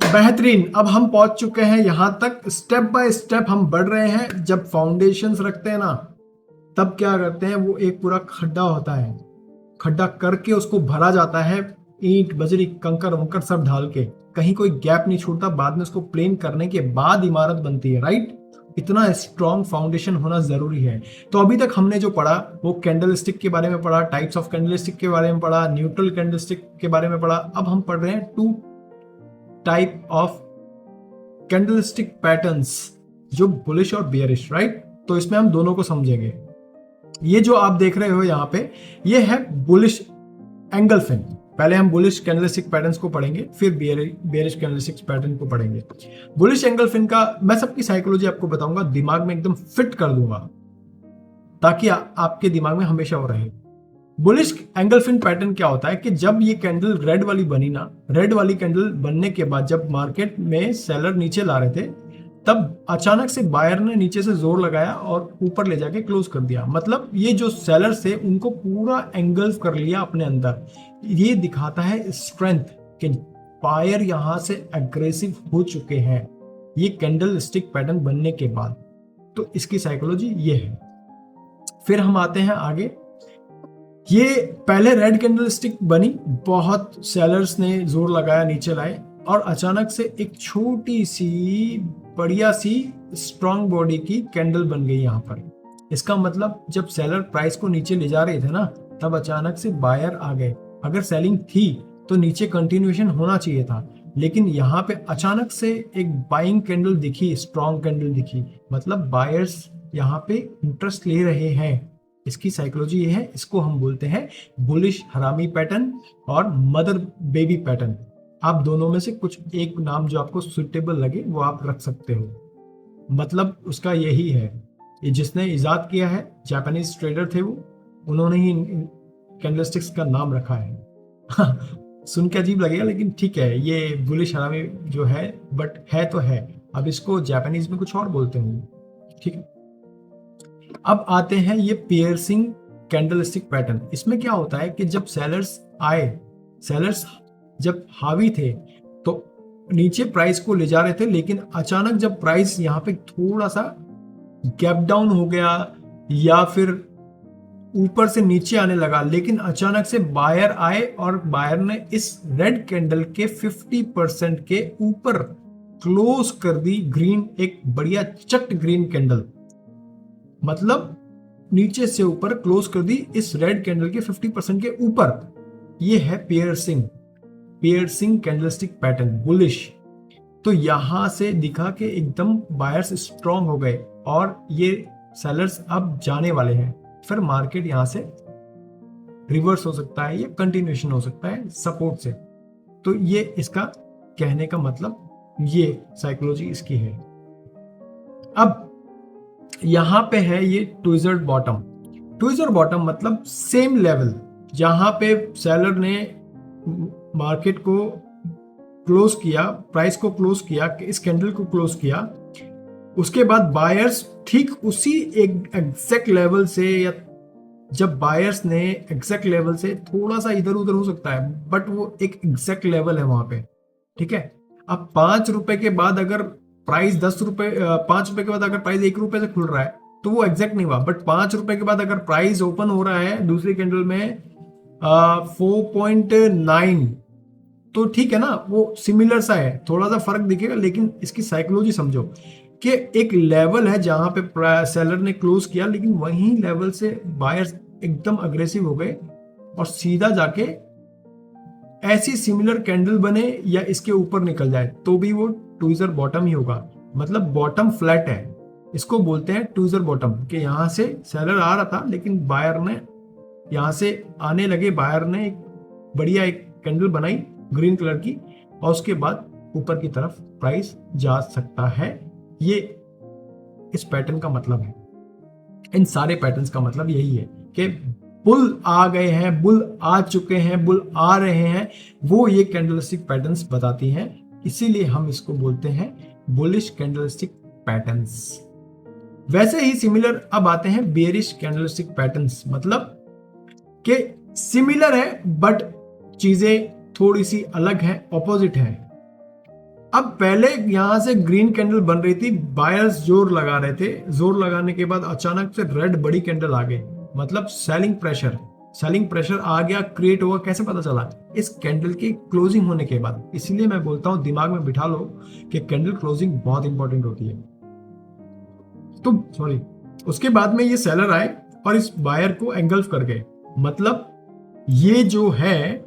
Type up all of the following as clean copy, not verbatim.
बेहतरीन। अब हम पहुंच चुके हैं यहां तक, स्टेप बाय स्टेप हम बढ़ रहे हैं। जब फाउंडेशंस रखते हैं ना, तब क्या करते हैं, वो एक पूरा खड्डा होता है, खड्डा करके उसको भरा जाता है, ईंट बजरी कंकर वंकर सब डाल के, कहीं कोई गैप नहीं छूटता। बाद में उसको प्लेन करने के बाद इमारत बनती है, राइट। इतना स्ट्रॉन्ग फाउंडेशन होना जरूरी है। तो अभी तक हमने जो पढ़ा वो कैंडल स्टिक के बारे में पढ़ा, टाइप्स ऑफ कैंडल स्टिक के बारे में पढ़ा, न्यूट्रल कैंडल स्टिक के बारे में पढ़ा। अब हम पढ़ रहे हैं two type of candlestick patterns, जो बुलिश और बियरिश, राइट। तो इसमें हम दोनों को समझेंगे। ये जो आप देख रहे हो यहाँ पे, ये है बुलिश एंगलफिन। पहले हम बुलिश कैंडलस्टिक पैटर्न्स को पढ़ेंगे, फिर बियरिश कैंडलस्टिक पैटर्न को पढ़ेंगे। बुलिश एंगलफिन का मैं सबकी साइकोलॉजी आपको बताऊंगा, दिमाग में एकदम फिट कर दूंगा, ताकि आपके दिमाग में हमेशा वो रहे। बुलिश एंगलफिन पैटर्न क्या होता है कि जब ये कैंडल रेड वाली बनी ना, रेड वाली कैंडल बनने के बाद जब मार्केट में सेलर नीचे ला रहे थे, तब अचानक से बायर ने नीचे से जोर लगाया और ऊपर ले जाके क्लोज कर दिया। मतलब ये जो सेलर्स थे उनको पूरा एंगल्फ कर लिया अपने अंदर। ये दिखाता है स्ट्रेंथ कि बायर यहां से एग्रेसिव हो चुके हैं ये कैंडल स्टिक पैटर्न बनने के बाद। तो इसकी साइकोलॉजी ये है। फिर हम आते हैं आगे। ये पहले रेड कैंडल स्टिक बनी, बहुत सेलर्स ने जोर लगाया, नीचे लाए, और अचानक से एक छोटी सी बढ़िया सी स्ट्रॉन्ग बॉडी की कैंडल बन गई यहाँ पर। इसका मतलब जब सेलर प्राइस को नीचे ले जा रहे थे ना, तब अचानक से बायर आ गए। अगर सेलिंग थी तो नीचे कंटिन्यूएशन होना चाहिए था, लेकिन यहाँ पे अचानक से एक बाइंग कैंडल दिखी, स्ट्रॉन्ग कैंडल दिखी, मतलब बायर्स यहाँ पे इंटरेस्ट ले रहे हैं। इसकी साइकोलॉजी ये है, इसको हम बोलते हैं बुलिश हरामी पैटर्न और मदर बेबी पैटर्न। आप दोनों में से कुछ एक नाम जो आपको सुटेबल लगे वो आप रख सकते हो। मतलब उसका यही है, ये जिसने इजाद किया है, जापानीज ट्रेडर थे वो, उन्होंने ही कैंडलस्टिक्स का नाम रखा है। सुन के अजीब लगेगा, लेकिन ठीक है, ये बुलिश हरामी जो है, बट है तो है। अब इसको जापानीज में कुछ और बोलते होंगे, ठीक है। अब आते हैं ये पियर्सिंग कैंडलस्टिक पैटर्न। इसमें क्या होता है कि जब सेलर्स आए, सेलर्स जब हावी थे तो नीचे प्राइस को ले जा रहे थे, लेकिन अचानक जब प्राइस यहाँ पे थोड़ा सा गैप डाउन हो गया या फिर ऊपर से नीचे आने लगा, लेकिन अचानक से बायर आए और बायर ने इस रेड कैंडल के 50% के ऊपर क्लोज कर दी ग्रीन, एक बढ़िया चक्ट ग्रीन कैंडल। मतलब नीचे से ऊपर क्लोज कर दी इस रेड कैंडल के 50% के ऊपर। ये है पियर्सिंग कैंडलस्टिक पैटर्न, बुलिश। तो यहां से दिखा कि एकदम बायर्स स्ट्रांग हो गए और ये सेलर्स अब जाने वाले हैं। फिर मार्केट यहां से रिवर्स हो सकता है या कंटिन्यूएशन हो सकता है सपोर्ट से। तो ये इसका कहने का मतलब, ये साइकोलॉजी इसकी है। अब यहां पे है ये ट्विजर्ड बॉटम। ट्विजर्ड बॉटम मतलब सेम लेवल, जहां पे सेलर ने मार्केट को क्लोज किया, प्राइस को क्लोज किया, इस कैंडल को क्लोज किया, उसके बाद बायर्स ठीक उसी एक एग्जैक्ट लेवल से, या जब बायर्स ने एग्जैक्ट लेवल से थोड़ा सा इधर उधर हो सकता है, बट वो एक एग्जैक्ट लेवल है वहां पे, ठीक है। अब 5 रुपए के बाद अगर प्राइस 10 रुपए, 5 रुपए के बाद अगर प्राइस 1 रुपए से खुल रहा है तो वो एग्जैक्ट नहीं हुआ, बट 5 रुपए के बाद अगर प्राइस ओपन हो रहा है दूसरी कैंडल में 4.9, तो ठीक है ना, वो सिमिलर सा है, थोड़ा सा फर्क दिखेगा, लेकिन इसकी साइकोलॉजी समझो कि एक लेवल है जहां पे सेलर ने क्लोज किया, लेकिन वही लेवल से बायर्स एकदम अग्रेसिव हो गए और सीधा जाके ऐसी सिमिलर कैंडल बने या इसके ऊपर निकल जाए तो भी वो ट्विजर बॉटम ही होगा। मतलब बॉटम फ्लैट है, इसको बोलते हैं ट्विजर बॉटम, कि यहां से सेलर आ रहा था लेकिन बायर ने यहां से आने लगे, बायर ने एक बढ़िया एक कैंडल बनाई ग्रीन कलर की, और उसके बाद ऊपर की तरफ प्राइस जा सकता है। ये इस पैटर्न का मतलब है। इन सारे पैटर्न्स का मतलब यही है कि बुल आ गए हैं, बुल आ चुके हैं, बुल आ रहे हैं, वो ये कैंडलस्टिक पैटर्न्स बताती हैं। इसीलिए हम इसको बोलते हैं बुलिश कैंडलस्टिक पैटर्न्स। वैसे ही सिमिलर अब आते हैं बेयरिश कैंडलस्टिक पैटर्न्स। मतलब कि सिमिलर है बट चीजें थोड़ी सी अलग है, ऑपोजिट है। अब पहले यहां से ग्रीन कैंडल बन रही थी, बायर्स जोर लगा रहे थे, जोर लगाने के बाद अचानक से रेड बड़ी कैंडल आ गई, मतलब सेलिंग प्रेशर आ गया, क्रिएट हुआ। कैसे पता चला? इस कैंडल की क्लोजिंग होने के बाद। इसलिए मैं बोलता हूं दिमाग में बिठा लो कि कैंडल क्लोजिंग बहुत इंपॉर्टेंट होती है। तो सॉरी, उसके बाद में ये सेलर आए और इस बायर को एंगल्फ कर गए, मतलब ये जो है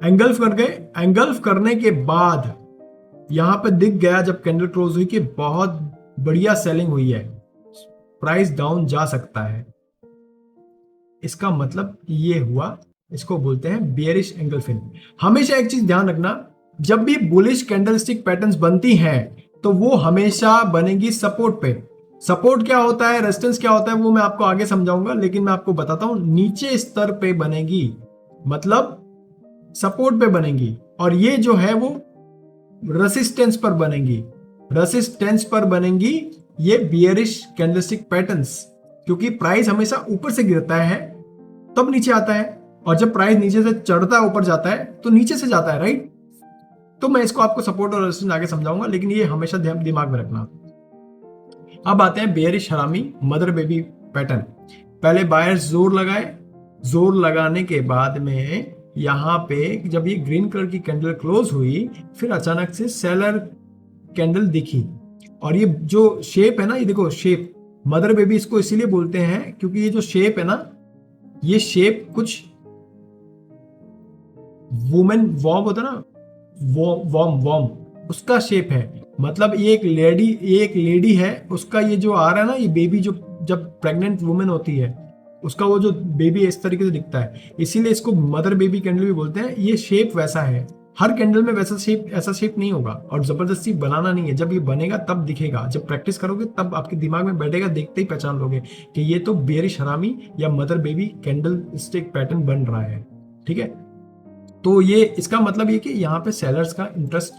एंगल्फ कर गए। एंगल्फ करने के बाद यहां पे दिख गया जब कैंडल क्लोज हुई कि बहुत बढ़िया सेलिंग हुई है, प्राइस डाउन जा सकता है। इसका मतलब ये हुआ, इसको बोलते हैं बेयरिश एंगल्फिंग। हमेशा एक चीज ध्यान रखना, जब भी बुलिश कैंडलस्टिक पैटर्न्स बनती हैं तो वो हमेशा बनेगी सपोर्ट पे। सपोर्ट क्या होता है, रेजिस्टेंस क्या होता है, वो मैं आपको आगे समझाऊंगा, लेकिन मैं आपको बताता हूं नीचे स्तर पे बनेगी, मतलब सपोर्ट पे बनेगी। और ये जो है वो रेसिस्टेंस पर बनेगी, ये बियरिश कैंडलस्टिक पैटर्न्स। क्योंकि प्राइस हमेशा ऊपर से गिरता है तब नीचे आता है, और जब प्राइस नीचे से चढ़ता है ऊपर जाता है तो नीचे से जाता है, राइट। तो मैं इसको आपको सपोर्ट और रेजिस्टेंस आगे समझाऊंगा, लेकिन ये हमेशा दिमाग में रखना। अब आते हैं बेयरिश हरामी मदर बेबी पैटर्न। पहले बायर्स जोर लगाए, जोर लगाने के बाद में यहां पे जब ये ग्रीन कलर की कैंडल क्लोज हुई, फिर अचानक से सेलर कैंडल दिखी। और ये जो शेप है ना, ये देखो शेप, मदर बेबी इसको इसीलिए बोलते हैं क्योंकि ये जो शेप है ना, ये शेप कुछ वुमेन वॉर्म होता है ना, वॉर्म उसका शेप है। मतलब ये एक लेडी है, उसका ये जो आ रहा है ना, ये बेबी जो जब प्रेग्नेंट वुमेन होती है उसका वो जो बेबी इस तरीके से दिखता है, इसीलिए इसको मदर बेबी कैंडल भी बोलते हैं। ये शेप वैसा है, हर कैंडल में वैसा शेप, ऐसा शेप नहीं होगा, और जबरदस्ती बनाना नहीं है। जब ये बनेगा तब दिखेगा, जब प्रैक्टिस करोगे तब आपके दिमाग में बैठेगा, देखते ही पहचान लोगे कि ये तो बेयरिश हरामी या mother baby candle stick pattern बन रहा है, ठीक है। तो ये इसका मतलब ये कि यहाँ पे सेलर्स का इंटरेस्ट,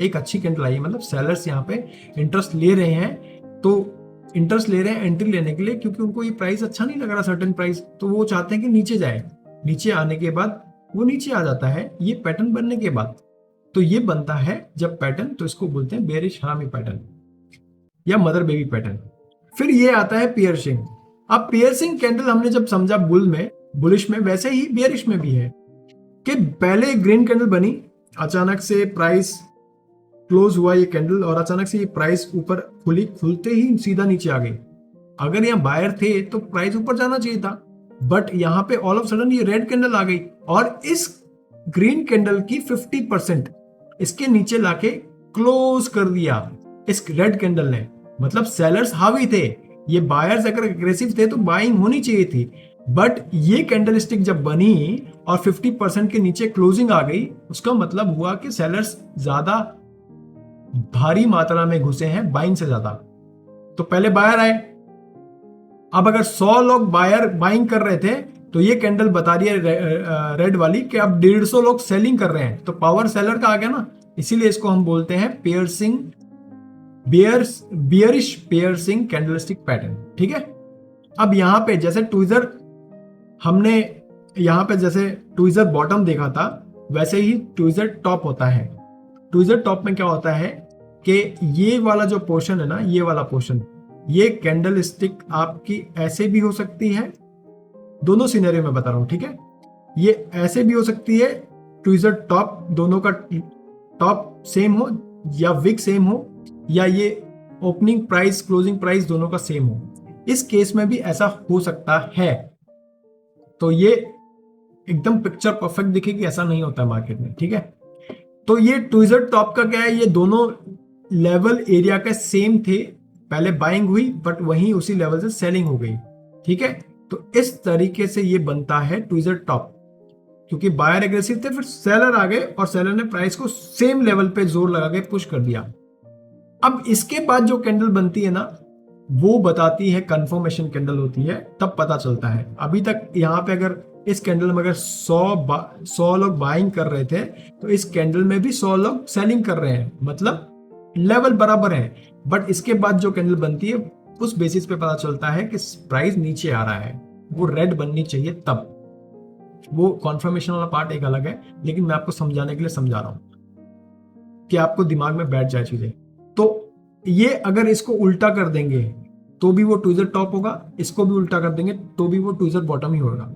एक अच्छी कैंडल आई है, मतलब सेलर्स यहाँ पे इंटरेस्ट ले रहे हैं। तो इंटरेस्ट ले रहे हैं एंट्री लेने के लिए, क्योंकि उनको ये प्राइस अच्छा नहीं लग रहा, सर्टेन प्राइस, तो वो चाहते हैं कि नीचे जाए। नीचे आने के बाद वो नीचे आ जाता है, ये पैटर्न बनने के बाद। तो ये बनता है जब पैटर्न, तो इसको बोलते हैं बेयरिश हरामी पैटर्न या मदर बेबी पैटर्न। फिर ये आता है पियर्सिंग। अब पियर्सिंग कैंडल हमने जब समझा बुलिश में, वैसे ही बेयरिश में भी है कि पहले ग्रीन कैंडल बनी, अचानक से प्राइस क्लोज हुआ ये कैंडल, और अचानक से ये प्राइस ऊपर खुली, खुलते ही सीधा नीचे आ गई। अगर यहाँ बायर थे तो प्राइस ऊपर जाना चाहिए था, बट यहाँ पे ऑल ऑफ सडन ये रेड कैंडल आ गई, और इस ग्रीन कैंडल की 50% इसके नीचे लाके क्लोज कर दिया इस रेड कैंडल ने। मतलब सेलर्स हावी थे, ये बायर्स अगर एग्रेसिव थे तो बाइंग होनी चाहिए थी, बट ये कैंडल स्टिक जब बनी और 50% के नीचे क्लोजिंग आ गई, उसका मतलब हुआ कि सेलर्स ज्यादा भारी मात्रा में घुसे हैं, बाइंग से ज्यादा। तो पहले बायर आए, अब अगर 100 लोग बायर बाइंग कर रहे थे तो ये कैंडल बता रही है रेड वाली कि अब 150 लोग सेलिंग कर रहे हैं, तो पावर सेलर का आ गया ना। इसीलिए इसको हम बोलते हैं बियरिश पियर्सिंग कैंडलस्टिक पैटर्न, ठीक है। अब यहां पे जैसे ट्विजर, हमने यहां पे जैसे ट्विजर बॉटम देखा था, वैसे ही ट्विजर टॉप होता है। ट्विजर टॉप में क्या होता है कि ये वाला जो पोर्शन है ना, ये वाला पोर्शन, ये कैंडल स्टिक आपकी ऐसे भी हो सकती है, दोनों सिनेरियो में बता रहा हूं, ठीक है। ये ऐसे भी हो सकती है, ट्विजर टॉप, दोनों का टॉप सेम हो या विक सेम हो, या ये ओपनिंग प्राइस क्लोजिंग प्राइस दोनों का सेम हो। इस केस में भी ऐसा हो सकता है। तो ये एकदम पिक्चर परफेक्ट दिखेगी, ऐसा नहीं होता मार्केट में, ठीक है। तो ये ट्विजर टॉप का क्या है, ये दोनों लेवल एरिया के सेम थे, पहले बाइंग हुई बट वहीं उसी लेवल से सेलिंग हो गई, ठीक है। तो इस तरीके से ये बनता है ट्विजर टॉप, क्योंकि बायर एग्रेसिव थे, फिर सेलर आ गए और सेलर ने प्राइस को सेम लेवल पे जोर लगा के पुश कर दिया। अब इसके बाद जो कैंडल बनती है ना, वो बताती है कंफर्मेशन कैंडल होती है, तब पता चलता है। अभी तक यहाँ पे अगर इस कैंडल में अगर 100 लोग बाइंग कर रहे थे, तो इस कैंडल में भी 100 लोग सेलिंग कर रहे हैं, मतलब लेवल बराबर है। बट इसके बाद जो कैंडल बनती है, उस बेसिस पे पता चलता है कि प्राइस नीचे आ रहा है, वो रेड बननी चाहिए तब। वो कॉन्फर्मेशन वाला पार्ट एक अलग है, लेकिन मैं आपको समझाने के लिए समझा रहा हूं। कि आपको दिमाग में बैठ जाए चीजें। तो ये अगर इसको उल्टा कर देंगे तो भी वो ट्विजर टॉप होगा, इसको भी उल्टा कर देंगे तो भी वो ट्विजर बॉटम ही होगा।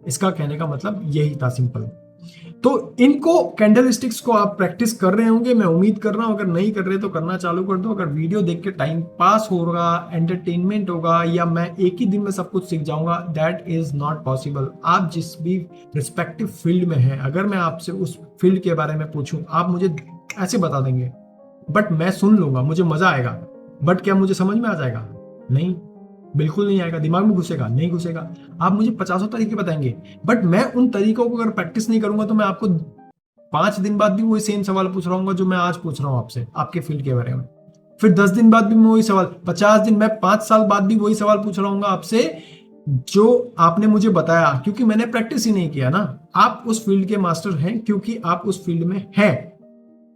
इसका कहने का मतलब यही था, सिंपल। तो इनको कैंडल स्टिक्स को आप प्रैक्टिस कर रहे होंगे, मैं उम्मीद कर रहा हूं। अगर नहीं कर रहे तो करना चालू कर दो। अगर वीडियो देख के टाइम पास होगा, एंटरटेनमेंट होगा, या मैं एक ही दिन में सब कुछ सीख जाऊंगा, दैट इज नॉट पॉसिबल। आप जिस भी रिस्पेक्टिव फील्ड में हैं, अगर मैं आपसे उस फील्ड के बारे में पूछूं, आप मुझे ऐसे बता देंगे, बट मैं सुन लूंगा, मुझे मजा आएगा, बट क्या मुझे समझ में आ जाएगा? नहीं, बिल्कुल नहीं आएगा। दिमाग में घुसेगा? नहीं घुसेगा। आप मुझे 50 तरीके बताएंगे, बट मैं उन तरीकों को अगर प्रैक्टिस नहीं करूंगा तो मैं आपको 5 दिन बाद भी वही सेम सवाल पूछ रहा हूँ जो मैं आज पूछ रहा हूँ आपसे आपके फील्ड के बारे में। फिर 10 दिन बाद भी मैं वही सवाल, 50 दिन, मैं 5 साल बाद भी वही सवाल पूछ रहा हूँ आपसे जो आपने मुझे बताया, क्योंकि मैंने प्रैक्टिस ही नहीं किया ना। आप उस फील्ड के मास्टर हैं क्योंकि आप उस फील्ड में हैं।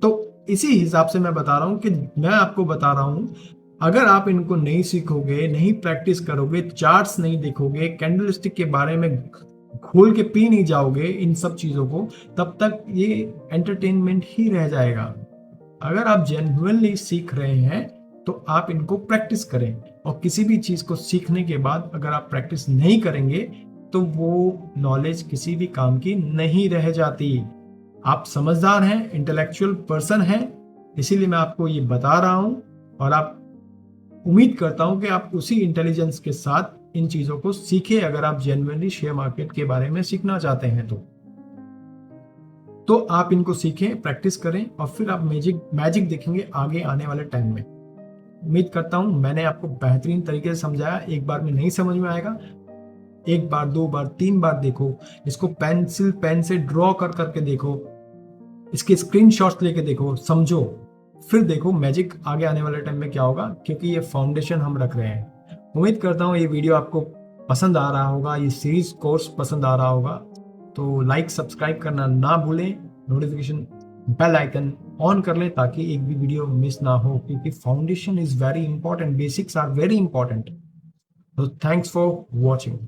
तो इसी हिसाब से मैं बता रहा हूं कि मैं आपको बता रहा हूं, अगर आप इनको नहीं सीखोगे, नहीं प्रैक्टिस करोगे, चार्ट्स नहीं देखोगे, कैंडल स्टिक के बारे में खोल के पी नहीं जाओगे इन सब चीजों को, तब तक ये एंटरटेनमेंट ही रह जाएगा। अगर आप जेन्युइनली सीख रहे हैं तो आप इनको प्रैक्टिस करें। और किसी भी चीज को सीखने के बाद अगर आप प्रैक्टिस नहीं करेंगे तो वो नॉलेज किसी भी काम की नहीं रह जाती। आप समझदार हैं, इंटेलेक्चुअल पर्सन हैं, इसीलिए मैं आपको ये बता रहा हूं। और आप उम्मीद करता हूं कि आप उसी इंटेलिजेंस के साथ इन चीजों को सीखें, अगर आप जेन्युइनली शेयर मार्केट के बारे में सीखना चाहते हैं तो आप इनको सीखें, प्रैक्टिस करें, और फिर आप मैजिक देखेंगे आगे आने वाले टाइम में। उम्मीद करता हूं मैंने आपको बेहतरीन तरीके से समझाया। एक बार में नहीं समझ में आएगा, एक बार, 2 बार, 3 बार देखो, इसको पेंसिल पेन से ड्रॉ कर करके देखो, इसके स्क्रीनशॉट्स लेके देखो, समझो, फिर देखो मैजिक आगे आने वाले टाइम में क्या होगा, क्योंकि ये फाउंडेशन हम रख रहे हैं। उम्मीद करता हूँ ये वीडियो आपको पसंद आ रहा होगा, ये सीरीज कोर्स पसंद आ रहा होगा। तो लाइक, सब्सक्राइब करना ना भूलें, नोटिफिकेशन बेल आइकन ऑन कर लें ताकि एक भी वीडियो मिस ना हो, क्योंकि foundation is very important, basics are very important. तो थैंक्स फॉर वॉचिंग।